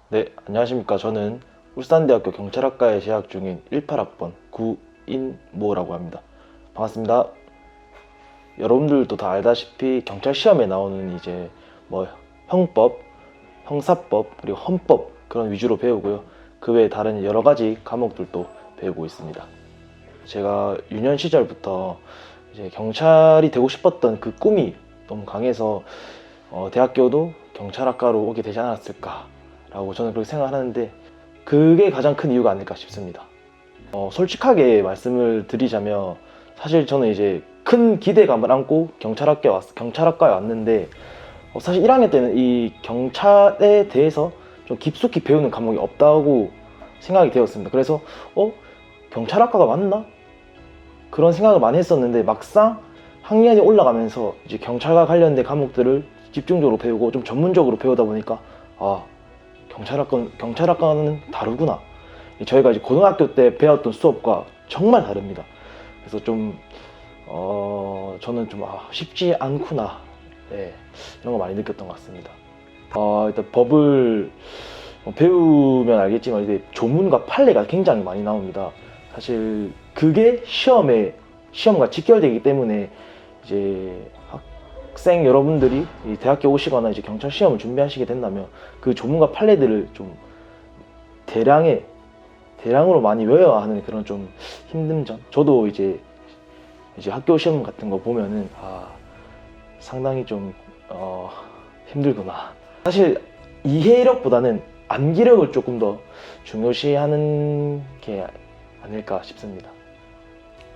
네, 안녕하십니까. 저는 울산대학교 경찰학과에 재학 중인 18학번 구인모라고 합니다. 반갑습니다. 여러분들도 다 알다시피 경찰 시험에 나오는 이제 뭐 형법, 형사법, 그리고 헌법 그런 위주로 배우고요. 그 외에 다른 여러 가지 과목들도 배우고 있습니다. 제가 유년 시절부터 이제 경찰이 되고 싶었던 그 꿈이 너무 강해서 대학교도 경찰학과로 오게 되지 않았을까라고 저는 그렇게 생각하는데 그게 가장 큰 이유가 아닐까 싶습니다. 솔직하게 말씀을 드리자면 사실 저는 이제 큰 기대감을 안고 경찰학과에 왔는데 사실 1학년 때는 이 경찰에 대해서 좀 깊숙이 배우는 과목이 없다고 생각이 되었습니다. 그래서 경찰학과가 맞나? 그런 생각을 많이 했었는데 막상 학년이 올라가면서 이제 경찰과 관련된 과목들을 집중적으로 배우고 좀 전문적으로 배우다 보니까 경찰학과는 다르구나. 저희가 이제 고등학교 때 배웠던 수업과 정말 다릅니다. 그래서 저는 좀 쉽지 않구나. 네, 이런 거 많이 느꼈던 것 같습니다. 일단 법을 배우면 알겠지만 이제 조문과 판례가 굉장히 많이 나옵니다. 사실 그게 시험과 직결되기 때문에 이제 학생 여러분들이 대학교 오시거나 이제 경찰 시험을 준비하시게 된다면 그 조문과 판례들을 좀 대량으로 많이 외워야 하는 그런 좀 힘든 점. 저도 이제 학교 시험 같은 거 보면은 상당히 좀 힘들구나. 사실 이해력보다는 암기력을 조금 더 중요시하는 게 아닐까 싶습니다.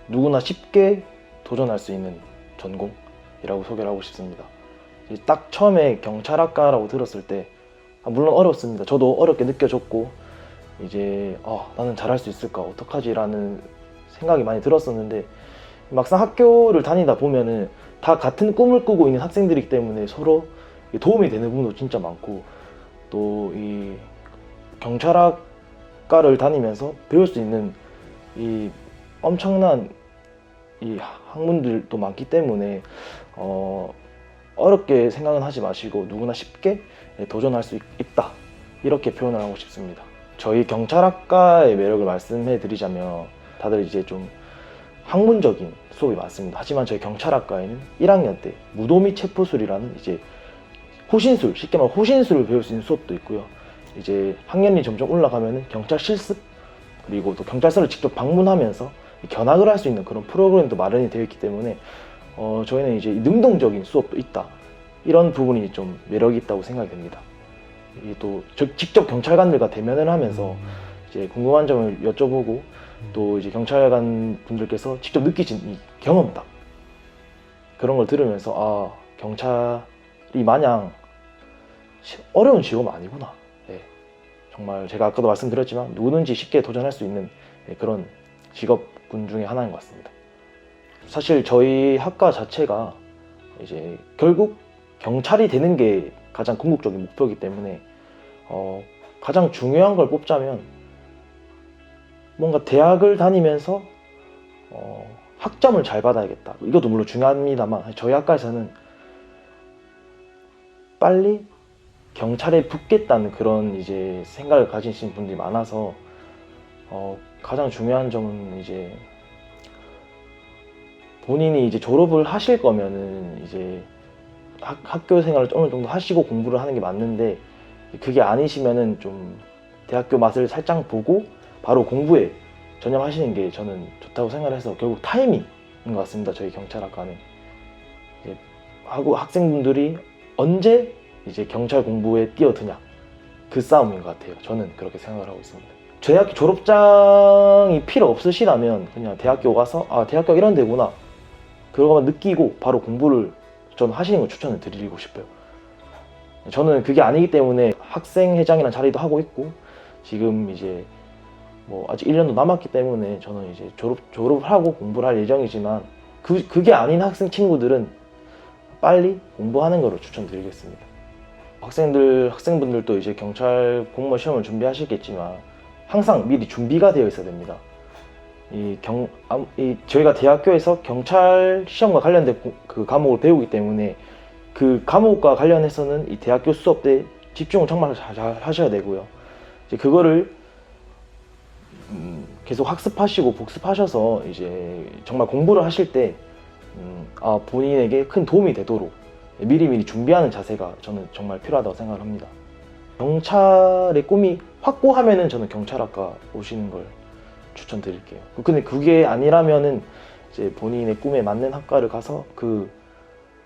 누구나 쉽게 도전할 수 있는 전공이라고 소개를 하고 싶습니다. 딱 처음에 경찰학과라고 들었을 때 물론 어렵습니다. 저도 어렵게 느껴졌고 이제 나는 잘할 수 있을까 어떡하지 라는 생각이 많이 들었었는데 막상 학교를 다니다 보면은 다 같은 꿈을 꾸고 있는 학생들이기 때문에 서로 도움이 되는 부분도 진짜 많고 또 이 경찰학과를 다니면서 배울 수 있는 이 엄청난 이 학문들도 많기 때문에 어렵게 생각은 하지 마시고 누구나 쉽게 도전할 수 있다 이렇게 표현을 하고 싶습니다. 저희 경찰학과의 매력을 말씀해 드리자면 다들 이제 좀 학문적인 수업이 많습니다. 하지만 저희 경찰학과에는 1학년 때 무도 및 체포술이라는 이제 호신술, 쉽게 말하면 호신술을 배울 수 있는 수업도 있고요. 이제 학년이 점점 올라가면은 경찰 실습 그리고 또 경찰서를 직접 방문하면서 견학을 할 수 있는 그런 프로그램도 마련이 되어 있기 때문에 저희는 이제 능동적인 수업도 있다. 이런 부분이 좀 매력이 있다고 생각이 됩니다. 이게 또 직접 경찰관들과 대면을 하면서 이제 궁금한 점을 여쭤보고 또 이제 경찰관 분들께서 직접 느끼신 이 경험담 그런 걸 들으면서 경찰이 마냥 어려운 직업은 아니구나. 네. 정말 제가 아까도 말씀드렸지만 누구든지 쉽게 도전할 수 있는 그런 직업군 중에 하나인 것 같습니다. 사실 저희 학과 자체가 이제 결국 경찰이 되는 게 가장 궁극적인 목표이기 때문에 가장 중요한 걸 뽑자면 뭔가 대학을 다니면서 학점을 잘 받아야겠다. 이것도 물론 중요합니다만 저희 학과에서는 빨리 경찰에 붙겠다는 그런 이제 생각을 가지신 분들이 많아서 가장 중요한 점은 이제 본인이 이제 졸업을 하실 거면은 이제 학교 생활을 어느 정도 하시고 공부를 하는 게 맞는데 그게 아니시면은 좀 대학교 맛을 살짝 보고 바로 공부에 전념하시는 게 저는 좋다고 생각을 해서 결국 타이밍인 것 같습니다. 저희 경찰학과는 이제 학생분들이 언제 이제 경찰 공부에 뛰어드냐 그 싸움인 것 같아요. 저는 그렇게 생각을 하고 있습니다. 대학교 졸업장이 필요 없으시다면 그냥 대학교 가서 대학교가 이런 데구나 그거만 느끼고 바로 공부를 저는 하시는 걸 추천을 드리고 싶어요. 저는 그게 아니기 때문에 학생회장이라는 자리도 하고 있고 지금 이제 뭐 아직 1년도 남았기 때문에 저는 이제 졸업을 하고 공부를 할 예정이지만 그게 아닌 학생분들은 빨리 공부하는 거를 추천드리겠습니다. 학생분들도 이제 경찰 공무원 시험을 준비하시겠지만 항상 미리 준비가 되어 있어야 됩니다. 저희가 대학교에서 경찰 시험과 관련된 그 과목을 배우기 때문에 그 과목과 관련해서는 이 대학교 수업 때 집중을 정말 잘 하셔야 되고요. 이제 그거를 계속 학습하시고 복습하셔서 이제 정말 공부를 하실 때 본인에게 큰 도움이 되도록 미리미리 준비하는 자세가 저는 정말 필요하다고 생각을 합니다. 경찰의 꿈이 확고하면은 저는 경찰학과 오시는 걸 추천드릴게요. 근데 그게 아니라면은 이제 본인의 꿈에 맞는 학과를 가서 그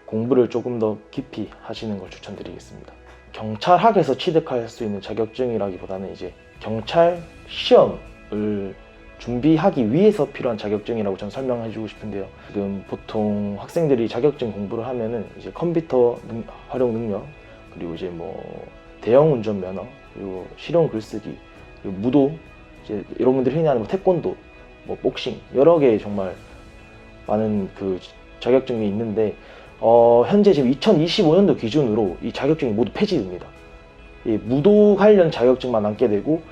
공부를 조금 더 깊이 하시는 걸 추천드리겠습니다. 경찰학에서 취득할 수 있는 자격증이라기보다는 이제 경찰 시험을 준비하기 위해서 필요한 자격증이라고 저는 설명해주고 싶은데요. 지금 보통 학생들이 자격증 공부를 하면은 이제 컴퓨터 활용 능력, 그리고 이제 뭐 대형 운전 면허, 그리고 실용 글쓰기, 그리고 무도, 이제 여러분들이 흔히 아는 뭐 태권도, 뭐 복싱, 여러 개의 정말 많은 그 자격증이 있는데 현재 지금 2025년도 기준으로 이 자격증이 모두 폐지됩니다. 이 무도 관련 자격증만 남게 되고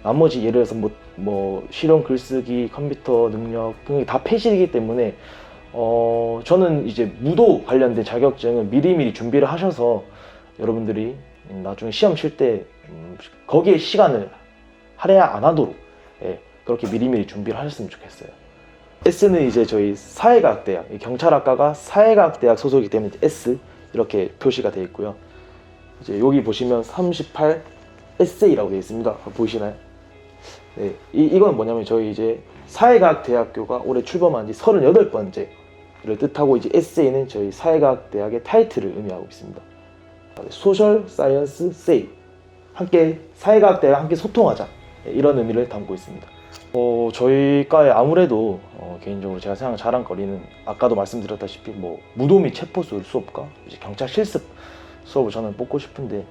나머지 예를 들어서 뭐 실용 글쓰기, 컴퓨터 능력 등이 다 폐지되기 때문에 저는 이제 무도 관련된 자격증은 미리미리 준비를 하셔서 여러분들이 나중에 시험 칠 때 거기에 시간을 할애 안 하도록 그렇게 미리미리 준비를 하셨으면 좋겠어요. S는 이제 저희 사회과학대학, 경찰학과가 사회과학대학 소속이기 때문에 S 이렇게 표시가 되어 있고요. 이제 여기 보시면 38 에세이라고 되어 있습니다. 보이시나요? 네, 이건 뭐냐면 저희 이제 사회과학대학교가 올해 출범한 지 38번째를 뜻하고, 이제 에세이는 저희 사회과학대학의 타이틀을 의미하고 있습니다. 소셜 사이언스 세이, 함께 사회과학대와 함께 소통하자, 이런 의미를 담고 있습니다. 저희 과에 아무래도 개인적으로 제가 생각 자랑거리는 아까도 말씀드렸다시피 뭐 무도 및 체포술 수업과 이제 경찰 실습 수업을 저는 뽑고 싶은데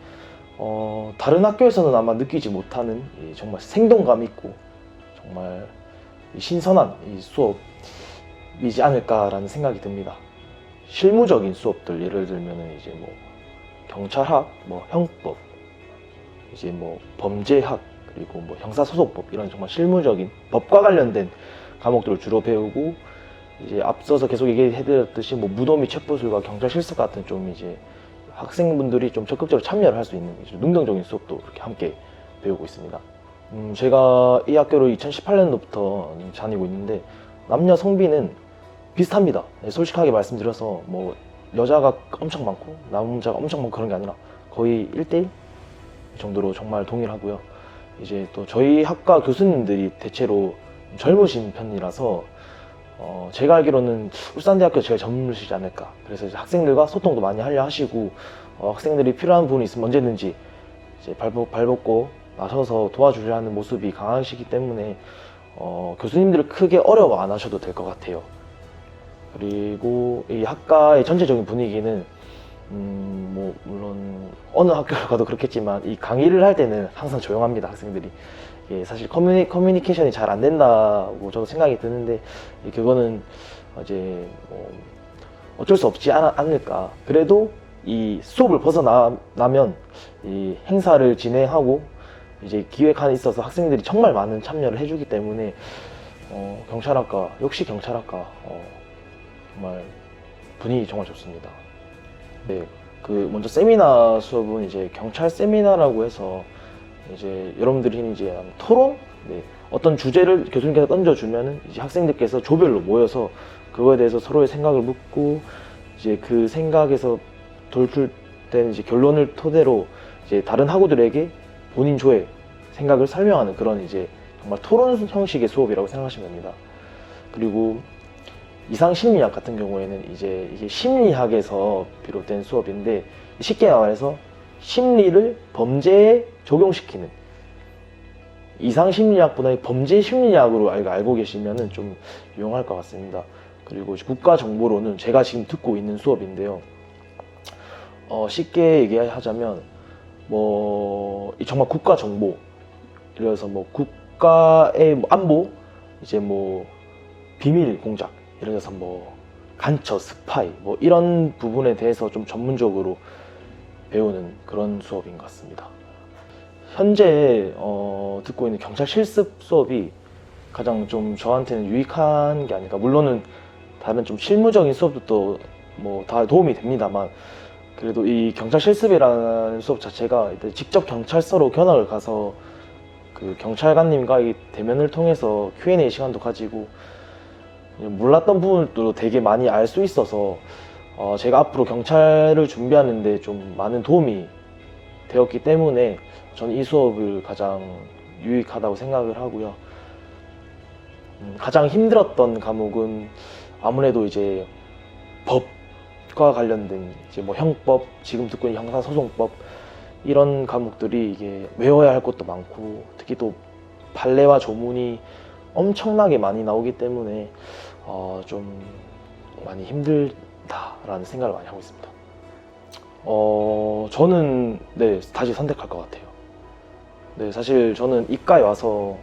다른 학교에서는 아마 느끼지 못하는 정말 생동감 있고 정말 신선한 이 수업이지 않을까라는 생각이 듭니다. 실무적인 수업들, 예를 들면은 이제 뭐 경찰학, 뭐 형법, 이제 뭐 범죄학, 그리고 뭐 형사소송법, 이런 정말 실무적인 법과 관련된 과목들을 주로 배우고, 이제 앞서서 계속 얘기해드렸듯이 뭐 무도 및 체포술과 경찰 실습 같은 좀 이제 학생분들이 좀 적극적으로 참여를 할 수 있는 능동적인 수업도 그렇게 함께 배우고 있습니다. 제가 이 학교를 2018년도부터 다니고 있는데 남녀 성비는 비슷합니다. 솔직하게 말씀드려서 뭐 여자가 엄청 많고 남자가 엄청 많고 그런 게 아니라 거의 1대1 정도로 정말 동일하고요. 이제 또 저희 학과 교수님들이 대체로 젊으신 편이라서 제가 알기로는 울산대학교 제일 젊으시지 않을까. 그래서 이제 학생들과 소통도 많이 하려 하시고 학생들이 필요한 부분이 있으면 언제든지 이제 발벗고 나서서 도와주려 하는 모습이 강하시기 때문에 교수님들을 크게 어려워 안 하셔도 될 것 같아요. 그리고 이 학과의 전체적인 분위기는 뭐 물론 어느 학교를 가도 그렇겠지만 이 강의를 할 때는 항상 조용합니다. 학생들이 사실 커뮤니케이션이 잘 안 된다고 저도 생각이 드는데 그거는 이제 뭐 어쩔 수 없지 않을까. 그래도 이 수업을 벗어나면 이 행사를 진행하고 이제 기획안에 있어서 학생들이 정말 많은 참여를 해주기 때문에 경찰학과, 역시 경찰학과 정말 분위기 정말 좋습니다. 네, 그 먼저 세미나 수업은 이제 경찰 세미나라고 해서 이제 여러분들이 이제 토론, 어떤 주제를 교수님께서 던져주면은 이제 학생들께서 조별로 모여서 그거에 대해서 서로의 생각을 묻고 이제 그 생각에서 돌출된 이제 결론을 토대로 이제 다른 학우들에게 본인 조의 생각을 설명하는 그런 이제 정말 토론 형식의 수업이라고 생각하시면 됩니다. 그리고 이상심리학 같은 경우에는 이제 이게 심리학에서 비롯된 수업인데 쉽게 말해서 심리를 범죄에 적용시키는, 이상심리학보다 범죄 심리학으로 알고 계시면 좀 유용할 것 같습니다. 그리고 국가정보로는 제가 지금 듣고 있는 수업인데요. 쉽게 얘기하자면 뭐 정말 국가정보, 예를 들어서 뭐 국가의 안보, 이제 뭐 비밀 공작, 예를 들어서 뭐 간처, 스파이, 뭐 이런 부분에 대해서 좀 전문적으로 배우는 그런 수업인 것 같습니다. 현재 듣고 있는 경찰 실습 수업이 가장 좀 저한테는 유익한 게 아닐까. 물론은 다른 좀 실무적인 수업도 또 뭐 다 도움이 됩니다만, 그래도 이 경찰 실습이라는 수업 자체가 직접 경찰서로 견학을 가서 그 경찰관님과 이 대면을 통해서 Q&A 시간도 가지고 몰랐던 부분도 되게 많이 알 수 있어서 제가 앞으로 경찰을 준비하는데 좀 많은 도움이 되었기 때문에 저는 이 수업을 가장 유익하다고 생각을 하고요. 가장 힘들었던 과목은 아무래도 이제 법과 관련된 이제 뭐 형법, 지금 듣고 있는 형사소송법 이런 과목들이 이게 외워야 할 것도 많고 특히 또 판례와 조문이 엄청나게 많이 나오기 때문에 좀 많이 힘들다라는 생각을 많이 하고 있습니다. 저는 네, 다시 선택할 것 같아요. 네, 사실 저는 이과에 와서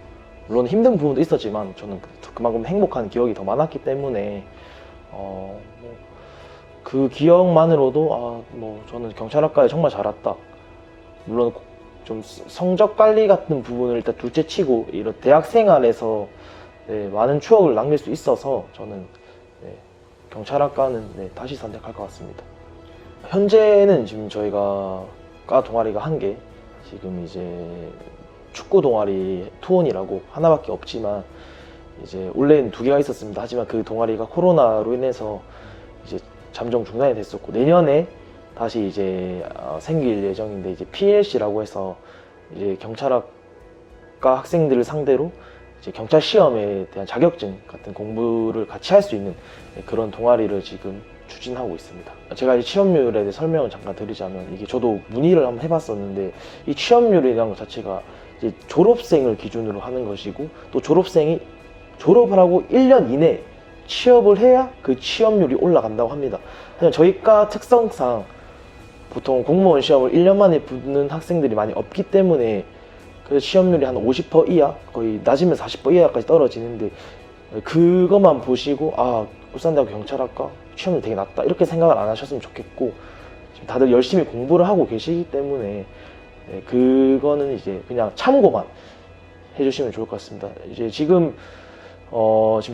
물론 힘든 부분도 있었지만 저는 그만큼 행복한 기억이 더 많았기 때문에 그 기억만으로도 저는 경찰학과에 정말 잘 왔다. 물론 좀 성적 관리 같은 부분을 일단 둘째치고 이런 대학 생활에서 네, 많은 추억을 남길 수 있어서 저는 네, 경찰학과는 네, 다시 선택할 것 같습니다. 현재는 지금 저희가 과 동아리가 한 개, 지금 이제 축구 동아리 투혼이라고 하나밖에 없지만 이제 원래는 두 개가 있었습니다. 하지만 그 동아리가 코로나로 인해서 이제 잠정 중단이 됐었고 내년에 다시 이제 생길 예정인데 이제 PLC라고 해서 이제 경찰학과 학생들을 상대로 이제 경찰 시험에 대한 자격증 같은 공부를 같이 할 수 있는 그런 동아리를 지금 추진하고 있습니다. 제가 이 취업률에 대해 설명을 잠깐 드리자면 이게 저도 문의를 한번 해봤었는데 이 취업률이라는 것 자체가 이제 졸업생을 기준으로 하는 것이고 또 졸업생이 졸업을 하고 1년 이내 취업을 해야 그 취업률이 올라간다고 합니다. 하지만 저희과 특성상 보통 공무원 시험을 1년 만에 붙는 학생들이 많이 없기 때문에 그래서 취업률이 한 50% 이하, 거의 낮으면 40% 이하까지 떨어지는데 그것만 보시고 울산대학교 경찰학과 취업률 되게 낮다 이렇게 생각을 안 하셨으면 좋겠고 지금 다들 열심히 공부를 하고 계시기 때문에 그거는 이제 그냥 참고만 해주시면 좋을 것 같습니다. 이제 지금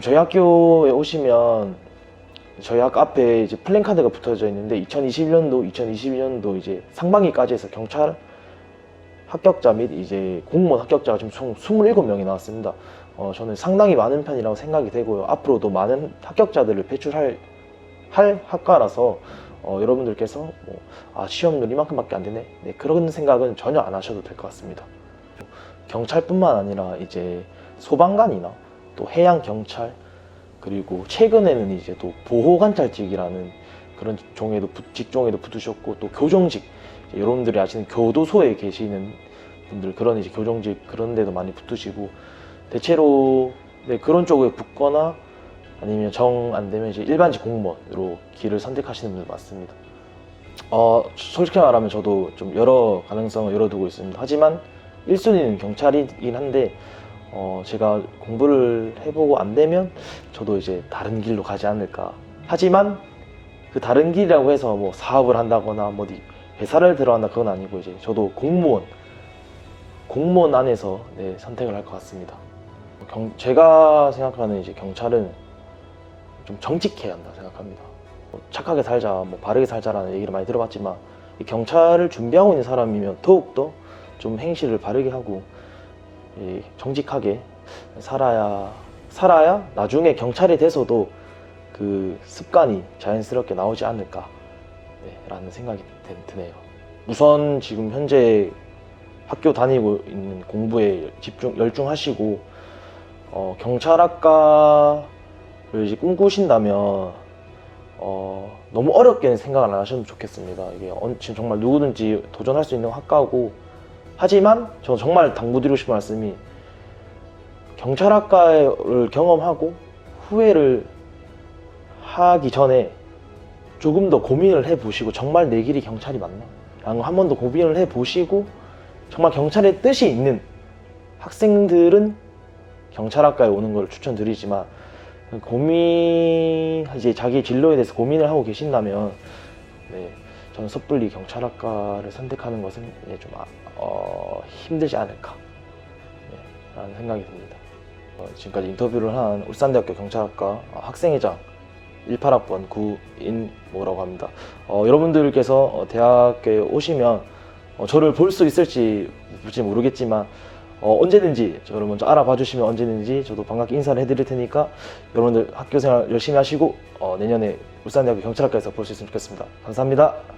저희 학교에 오시면 저희 학교 앞에 이제 플랜카드가 붙어져 있는데 2021년도 이제 상반기까지 해서 경찰 합격자 및 이제 공무원 합격자가 지금 총 27명이 나왔습니다. 저는 상당히 많은 편이라고 생각이 되고요. 앞으로도 많은 합격자들을 배출할 학과라서 여러분들께서 시험률 이만큼밖에 안 되네. 네, 그런 생각은 전혀 안 하셔도 될 것 같습니다. 경찰뿐만 아니라 이제 소방관이나 또 해양 경찰 그리고 최근에는 이제 또 보호관찰직이라는 그런 직종에도 붙으셨고 또 교정직 여러분들이 아시는 교도소에 계시는 분들 그런 이제 교정직 그런 데도 많이 붙으시고 대체로 네, 그런 쪽에 붙거나 아니면 정 안 되면 이제 일반직 공무원으로 길을 선택하시는 분들 많습니다. 솔직히 말하면 저도 좀 여러 가능성을 열어두고 있습니다. 하지만 1순위는 경찰이긴 한데 제가 공부를 해보고 안 되면 저도 이제 다른 길로 가지 않을까. 하지만 그 다른 길이라고 해서 뭐 사업을 한다거나 뭐 회사를 들어간다 그건 아니고 이제 저도 공무원 안에서 네, 선택을 할 것 같습니다. 제가 생각하는 이제 경찰은 좀 정직해야 한다 생각합니다. 착하게 살자, 뭐 바르게 살자라는 얘기를 많이 들어봤지만 이 경찰을 준비하고 있는 사람이면 더욱더 좀 행실을 바르게 하고 정직하게 살아야 나중에 경찰이 돼서도 그 습관이 자연스럽게 나오지 않을까 라는 생각이 드네요. 우선 지금 현재 학교 다니고 있는 공부에 열중하시고 경찰학과를 이제 꿈꾸신다면 너무 어렵게는 생각을 안 하셨으면 좋겠습니다. 이게 지금 정말 누구든지 도전할 수 있는 학과고 하지만 저는 정말 당부드리고 싶은 말씀이 경찰학과를 경험하고 후회를 하기 전에 조금 더 고민을 해보시고 정말 내 길이 경찰이 맞나? 한 번 더 고민을 해보시고 정말 경찰의 뜻이 있는 학생들은 경찰학과에 오는 걸 추천드리지만 이제 자기 진로에 대해서 고민을 하고 계신다면 저는 섣불리 경찰학과를 선택하는 것은 좀 힘들지 않을까 라는 생각이 듭니다. 지금까지 인터뷰를 한 울산대학교 경찰학과 학생회장 18학번 구인모라고 합니다. 여러분들께서 대학교에 오시면 저를 볼 수 있을지 모르겠지만 언제든지 저를 먼저 알아봐 주시면 언제든지 저도 반갑게 인사를 해드릴 테니까 여러분들 학교 생활 열심히 하시고 내년에 울산대학교 경찰학과에서 볼 수 있으면 좋겠습니다. 감사합니다.